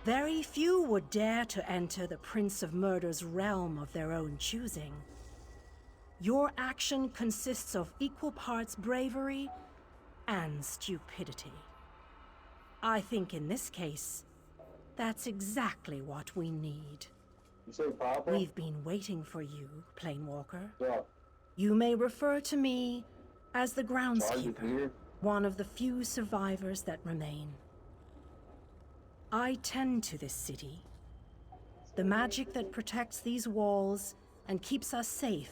Very few would dare to enter the Prince of Murder's realm of their own choosing. Your action consists of equal parts bravery and stupidity. I think in this case, that's exactly what we need. You say Papa? We've been waiting for you, Planewalker. Yeah. You may refer to me as the Charge is groundskeeper, here. one of the few survivors that remain. I tend to this city. The magic that protects these walls and keeps us safe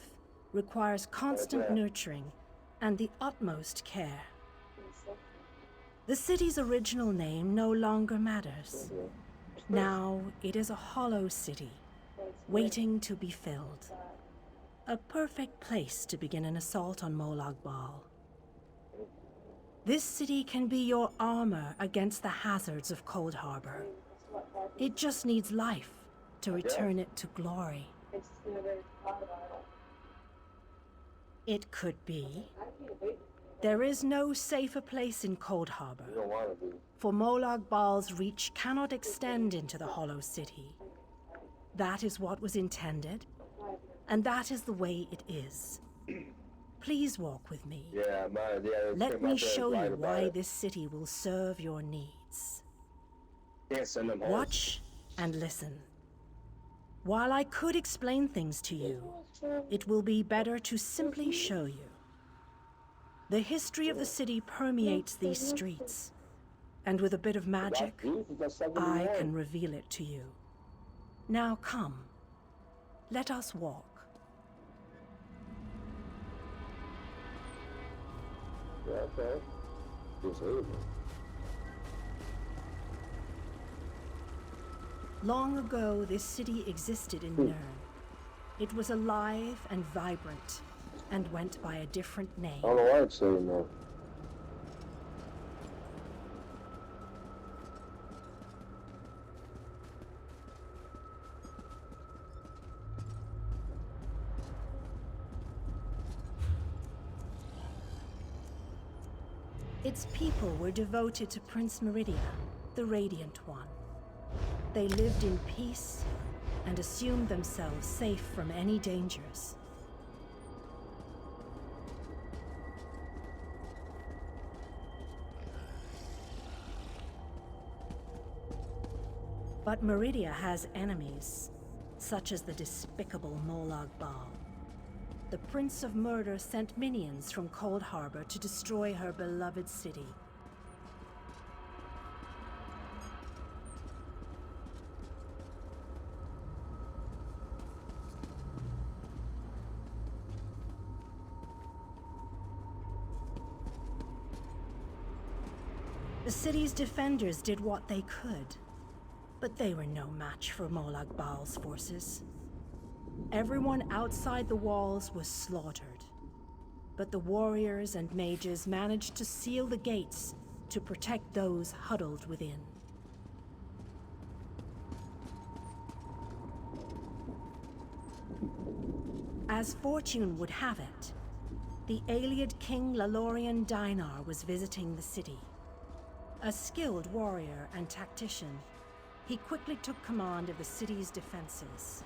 requires constant nurturing and the utmost care. The city's original name no longer matters. Now it is a hollow city, waiting to be filled. A perfect place to begin an assault on Molag Bal. This city can be your armor against the hazards of Cold Harbor. It just needs life to return it to glory. It could be. There is no safer place in Cold Harbor, You don't want to be. for Molag Bal's reach cannot extend into the Hollow City. That is what was intended, and that is the way it is. Please walk with me. Yeah, Let me show you why this city will serve your needs. Can't send them home. Watch and listen. While I could explain things to you, it will be better to simply show you. The history of the city permeates these streets, and with a bit of magic, I can reveal it to you. Now come, let us walk. Yeah, okay. Just hate it. Long ago, this city existed in Nirn. It was alive and vibrant, and went by a different name. I don't know why it's saying that. Its people were devoted to Prince Meridia, the Radiant One. They lived in peace and assumed themselves safe from any dangers. But Meridia has enemies, such as the despicable Molag Bal. The Prince of Murder sent minions from Cold Harbor to destroy her beloved city. The city's defenders did what they could, but they were no match for Molag Bal's forces. Everyone outside the walls was slaughtered, but the warriors and mages managed to seal the gates to protect those huddled within. As fortune would have it, the Ayleid King Lalorian Dainar was visiting the city. A skilled warrior and tactician, he quickly took command of the city's defenses.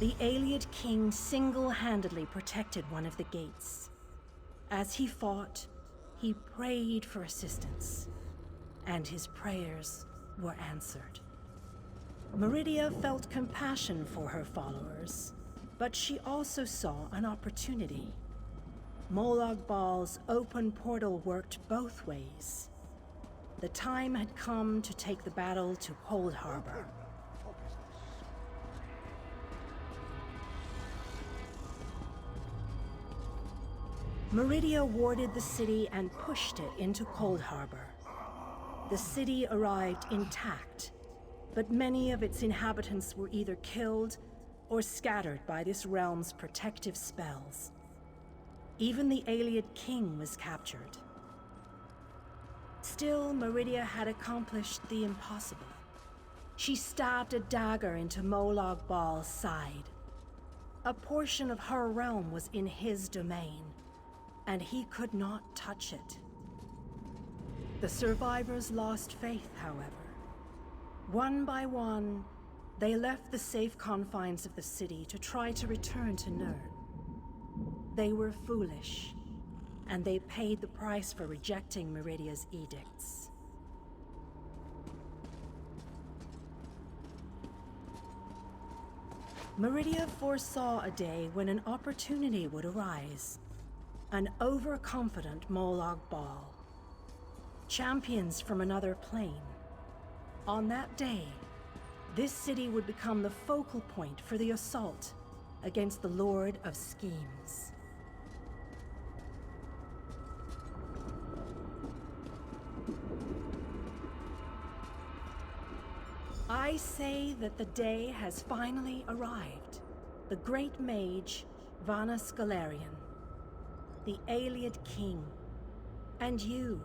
The Ayleid King single-handedly protected one of the gates. As he fought, he prayed for assistance, and his prayers were answered. Meridia felt compassion for her followers, but she also saw an opportunity. Molag Bal's open portal worked both ways. The time had come to take the battle to Cold Harbor. Meridia warded the city and pushed it into Cold Harbor. The city arrived intact, but many of its inhabitants were either killed or scattered by this realm's protective spells. Even the Ayleid King was captured. Still, Meridia had accomplished the impossible. She stabbed a dagger into Molag Bal's side. A portion of her realm was in his domain, and he could not touch it. The survivors lost faith, however. One by one, they left the safe confines of the city to try to return to Nirn. They were foolish, and they paid the price for rejecting Meridia's edicts. Meridia foresaw a day when an opportunity would arise. An overconfident Molag Bal. Champions from another plane. On that day, this city would become the focal point for the assault against the Lord of Schemes. I say that the day has finally arrived. The great mage, Vanus Galarian, the Ayleid King, and you,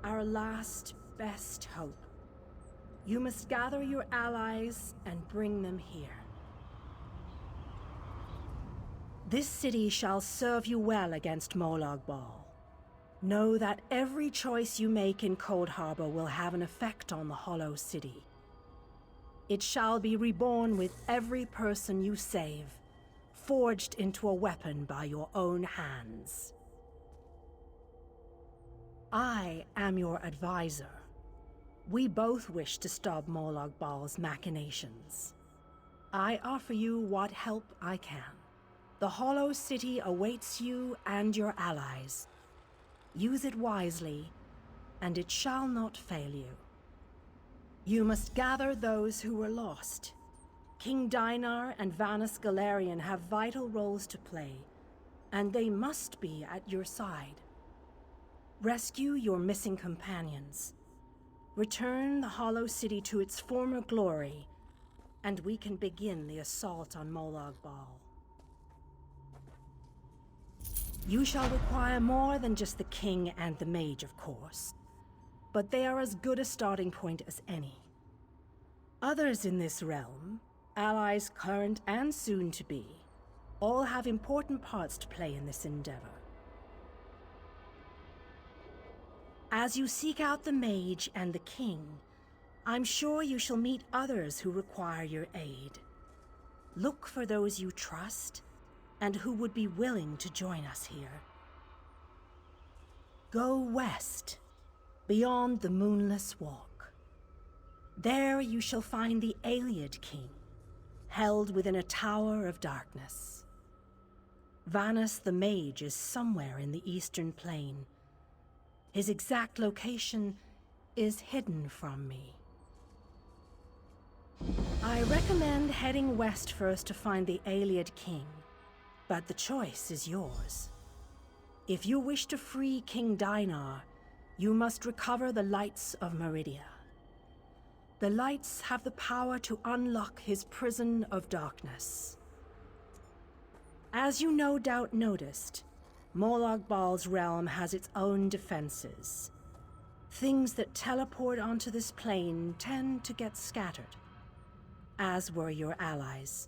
our last best hope. You must gather your allies and bring them here. This city shall serve you well against Molag Bal. Know that every choice you make in Coldharbour will have an effect on the Hollow City. It shall be reborn with every person you save, forged into a weapon by your own hands. I am your advisor. We both wish to stop Molag Bal's machinations. I offer you what help I can. The Hollow City awaits you and your allies. Use it wisely, and it shall not fail you. You must gather those who were lost. King Dainar and Vanus Galarian have vital roles to play, and they must be at your side. Rescue your missing companions. Return the Hollow City to its former glory, and we can begin the assault on Molag Bal. You shall require more than just the king and the mage, of course, but they are as good a starting point as any. Others in this realm, allies current and soon to be, all have important parts to play in this endeavor. As you seek out the mage and the king, I'm sure you shall meet others who require your aid. Look for those you trust and who would be willing to join us here. Go west, beyond the Moonless Walk. There you shall find the Ayleid King, held within a tower of darkness. Vanus the Mage is somewhere in the Eastern Plain. His exact location is hidden from me. I recommend heading west first to find the Ayleid King, but the choice is yours. If you wish to free King Dainar, you must recover the lights of Meridia. The lights have the power to unlock his prison of darkness. As you no doubt noticed, Molag Bal's realm has its own defenses. Things that teleport onto this plane tend to get scattered, as were your allies,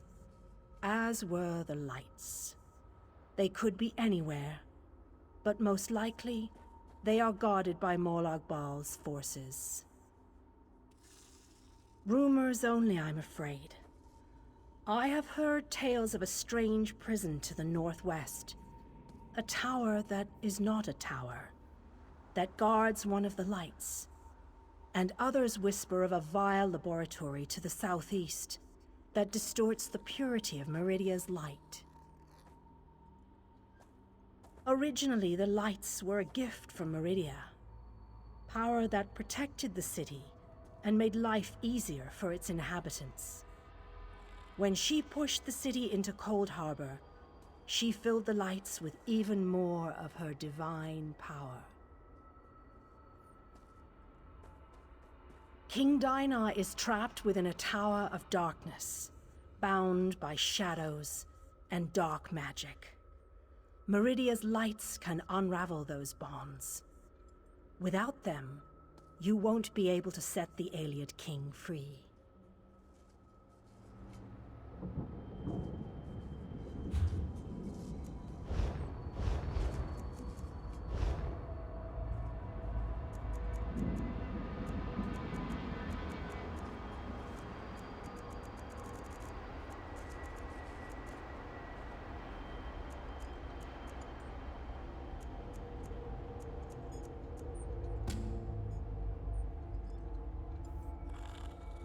as were the lights. They could be anywhere, but most likely, they are guarded by Molag Bal's forces. Rumors only, I'm afraid. I have heard tales of a strange prison to the northwest. A tower that is not a tower, that guards one of the lights. And others whisper of a vile laboratory to the southeast that distorts the purity of Meridia's light. Originally, the lights were a gift from Meridia, power that protected the city and made life easier for its inhabitants. When she pushed the city into Coldharbour, she filled the lights with even more of her divine power. King Dainar is trapped within a tower of darkness, bound by shadows and dark magic. Meridia's lights can unravel those bonds. Without them, you won't be able to set the Ayleid King free.